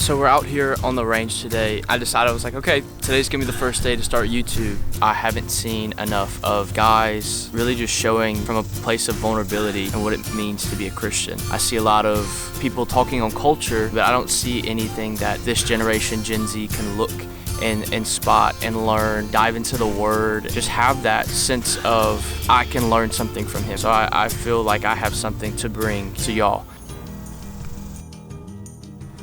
So we're out here on the range today. I decided, I was like, okay, today's gonna be the first day to start YouTube. I haven't seen enough of guys really just showing from a place of vulnerability and what it means to be a Christian. I see a lot of people talking on culture, but I don't see anything that this generation, Gen Z, can look and spot and learn, dive into the word, just have that sense of I can learn something from him. So I feel like I have something to bring to y'all.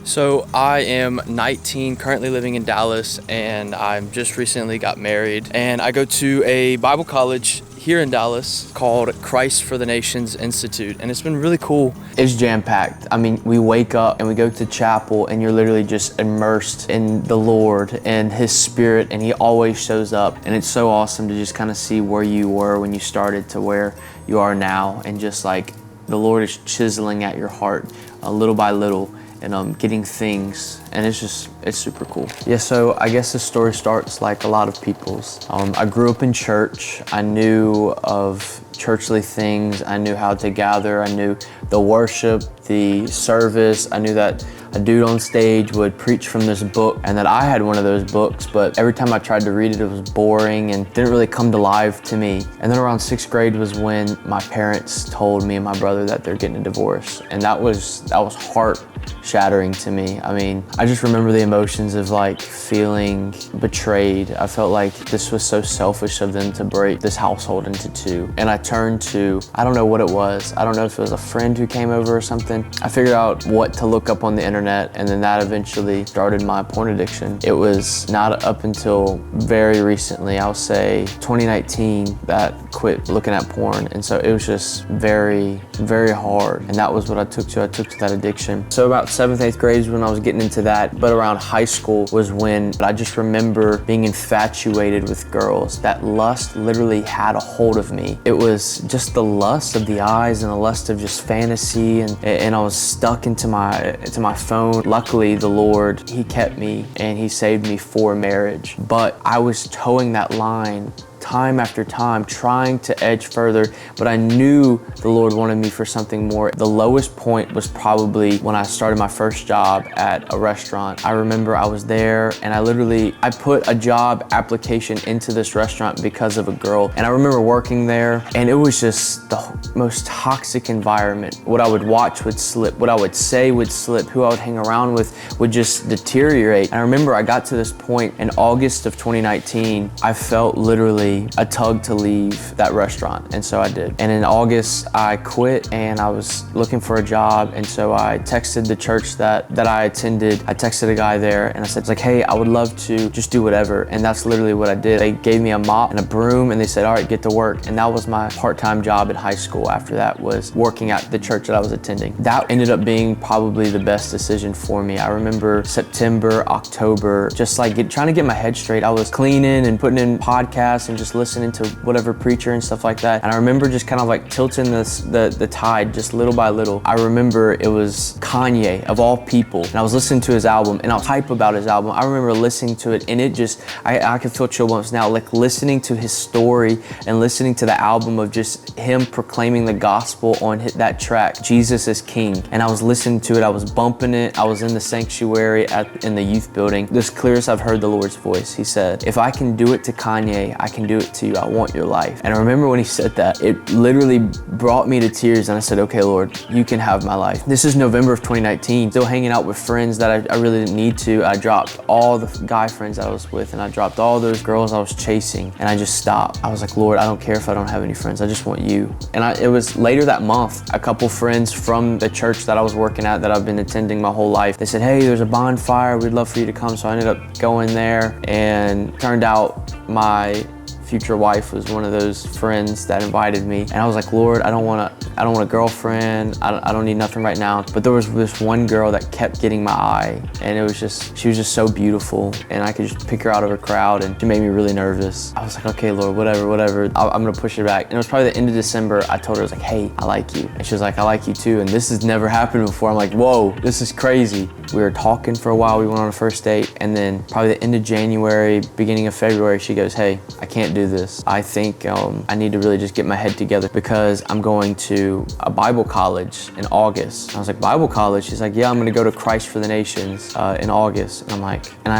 So I am 19, currently living in Dallas, and I've just recently got married. And I go to a Bible college here in Dallas called Christ for the Nations Institute, and it's been really cool. It's jam-packed. I mean, we wake up and we go to chapel and you're literally just immersed in the Lord and His Spirit, and He always shows up. And it's so awesome to just kind of see where you were when you started to where you are now, and just like the Lord is chiseling at your heart little by little, and getting things, and it's super cool. Yeah, so I guess the story starts like a lot of people's. I grew up in church. I knew of churchly things. I knew how to gather. I knew the worship, the service. I knew that a dude on stage would preach from this book, and that I had one of those books, but every time I tried to read it, it was boring and didn't really come to life to me. And then around 6th grade was when my parents told me and my brother that they're getting a divorce, and that was heart shattering to me. I mean, I just remember the emotions of like feeling betrayed. I felt like this was so selfish of them to break this household into two. And I turned to, I don't know what it was. I don't know if it was a friend who came over or something. I figured out what to look up on the internet, and then that eventually started my porn addiction. It was not up until very recently, I'll say 2019, that I quit looking at porn. And so it was just very, very hard. And that was what I took to. I took to that addiction. So about 7th, 8th grade is when I was getting into that, but around high school was when I just remember being infatuated with girls. That lust literally had a hold of me. It was just the lust of the eyes and the lust of just fantasy, and I was stuck into my phone. Luckily, the Lord, He kept me and He saved me for marriage, but I was towing that line time after time, trying to edge further, but I knew the Lord wanted me for something more. The lowest point was probably when I started my first job at a restaurant. I remember I was there and I put a job application into this restaurant because of a girl, and I remember working there, and it was just the most toxic environment. What I would watch would slip, what I would say would slip, who I would hang around with would just deteriorate. And I remember I got to this point in August of 2019, I felt literally a tug to leave that restaurant, and so I did. And in August, I quit, and I was looking for a job, and so I texted the church that I attended. I texted a guy there, and I said, like, hey, I would love to just do whatever, and that's literally what I did. They gave me a mop and a broom, and they said, all right, get to work. And that was my part-time job in high school. After that was working at the church that I was attending. That ended up being probably the best decision for me. I remember September, October, just like trying to get my head straight. I was cleaning and putting in podcasts and just listening to whatever preacher and stuff like that. And I remember just kind of like tilting the tide just little by little. I remember it was Kanye, of all people, and I was listening to his album, and I was hype about his album. I remember listening to it, and it just, I can feel chill bumps now, like listening to his story and listening to the album of just him proclaiming the gospel on that track, Jesus is King. And I was listening to it, I was bumping it, I was in the sanctuary in the youth building. This clearest I've heard the Lord's voice. He said, if I can do it to Kanye, I can do it to you. I want your life. And I remember when He said that, it literally brought me to tears, and I said, okay, Lord, you can have my life. This is November of 2019, still hanging out with friends that I really didn't need to. I dropped all the guy friends that I was with, and I dropped all those girls I was chasing, and I just stopped. I was like, Lord, I don't care if I don't have any friends. I just want you. And it was later that month, a couple friends from the church that I was working at, that I've been attending my whole life, they said, hey, there's a bonfire. We'd love for you to come. So I ended up going there, and turned out my future wife was one of those friends that invited me. And I was like, Lord, I don't want a girlfriend. I don't need nothing right now. But there was this one girl that kept getting my eye, and she was just so beautiful, and I could just pick her out of a crowd, and she made me really nervous. I was like, okay, Lord, whatever. I'm gonna push it back. And it was probably the end of December. I told her, I was like, hey, I like you. And she was like, I like you too. And this has never happened before. I'm like, whoa, this is crazy. We were talking for a while. We went on a first date, and then probably the end of January, beginning of February, she goes, hey, I can't do do this. I think I need to really just get my head together because I'm going to a Bible college in August. And I was like, Bible college? She's like, yeah, I'm gonna go to Christ for the Nations in August. And I'm like, and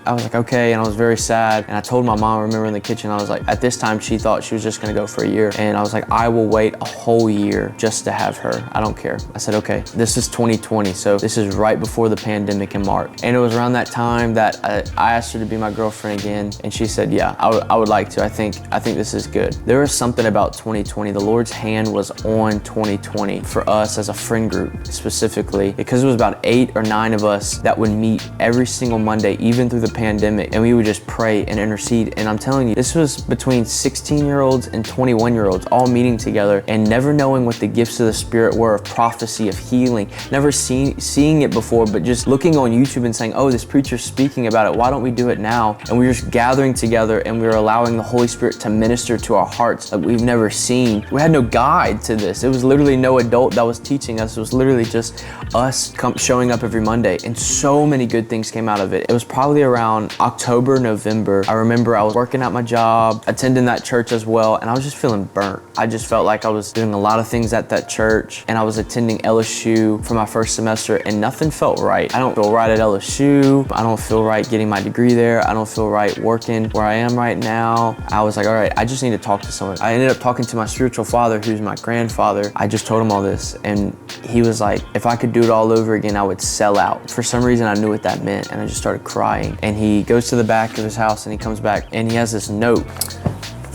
I was like, okay. And I was very sad. And I told my mom, I remember in the kitchen, I was like, at this time, she thought she was just gonna go for a year. And I was like, I will wait a whole year just to have her. I don't care. I said, okay, this is 2020. So this is right before the pandemic in March. And it was around that time that I asked her to be my girlfriend again. And she said, yeah, I would like to. I think this is good. There was something about 2020. The Lord's hand was on 2020 for us as a friend group specifically, because it was about 8 or 9 of us that would meet every single Monday, even through the pandemic. And we would just pray and intercede. And I'm telling you, this was between 16-year-olds and 21-year-olds all meeting together and never knowing what the gifts of the Spirit were, of prophecy, of healing, never seeing it before, but just looking on YouTube and saying, oh, this preacher's speaking about it. Why don't we do it now? And we were just gathering together and we were allowing the Holy Spirit to minister to our hearts like we've never seen. We had no guide to this. It was literally no adult that was teaching us. It was literally just us showing up every Monday, and so many good things came out of it. It was probably around October, November. I remember I was working at my job, attending that church as well, and I was just feeling burnt. I just felt like I was doing a lot of things at that church, and I was attending LSU for my first semester, and nothing felt right. I don't feel right at LSU. I don't feel right getting my degree there. I don't feel right working where I am right now. I was like, all right, I just need to talk to someone. I ended up talking to my spiritual father, who's my grandfather. I just told him all this, and he was like, if I could do it all over again, I would sell out. For some reason, I knew what that meant, and I just started crying. And he goes to the back of his house, and he comes back, and he has this note.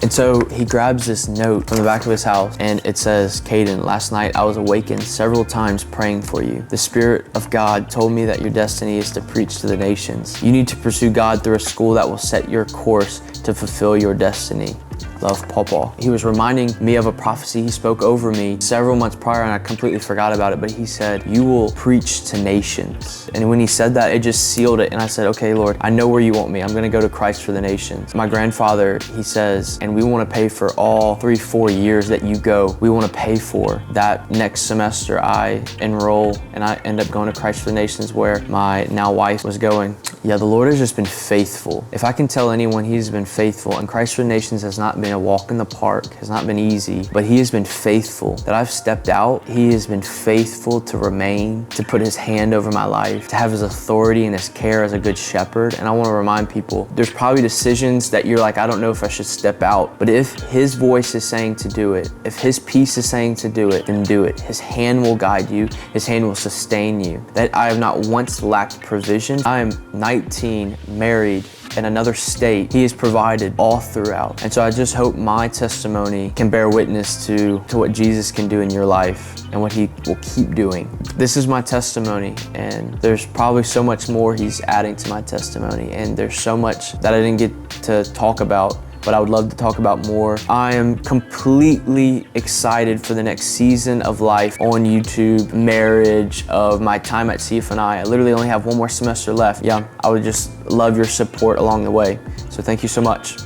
And so he grabs this note from the back of his house, and it says, Caedan, last night I was awakened several times praying for you. The Spirit of God told me that your destiny is to preach to the nations. You need to pursue God through a school that will set your course to fulfill your destiny. Love, Pawpaw. He was reminding me of a prophecy he spoke over me several months prior, and I completely forgot about it, but he said, you will preach to nations. And when he said that, it just sealed it. And I said, okay, Lord, I know where you want me. I'm gonna go to Christ for the nations. My grandfather, he says, and we wanna pay for all 3-4 years that you go. We wanna pay for that. Next semester, I enroll and I end up going to Christ for the nations, where my now wife was going. Yeah, the Lord has just been faithful. If I can tell anyone, he's been faithful. And Christ for the Nations has not been a walk in the park, has not been easy, but he has been faithful. That I've stepped out, he has been faithful to remain, to put his hand over my life, to have his authority and his care as a good shepherd. And I want to remind people, there's probably decisions that you're like, I don't know if I should step out. But if his voice is saying to do it, if his peace is saying to do it, then do it. His hand will guide you. His hand will sustain you. That I have not once lacked provision. I am 19, married, in another state. He has provided all throughout. And so I just hope my testimony can bear witness to what Jesus can do in your life and what he will keep doing. This is my testimony, and there's probably so much more he's adding to my testimony, and there's so much that I didn't get to talk about, but I would love to talk about more. I am completely excited for the next season of life on YouTube, marriage, of my time at CFNI. I literally only have one more semester left. Yeah, I would just love your support along the way. So thank you so much.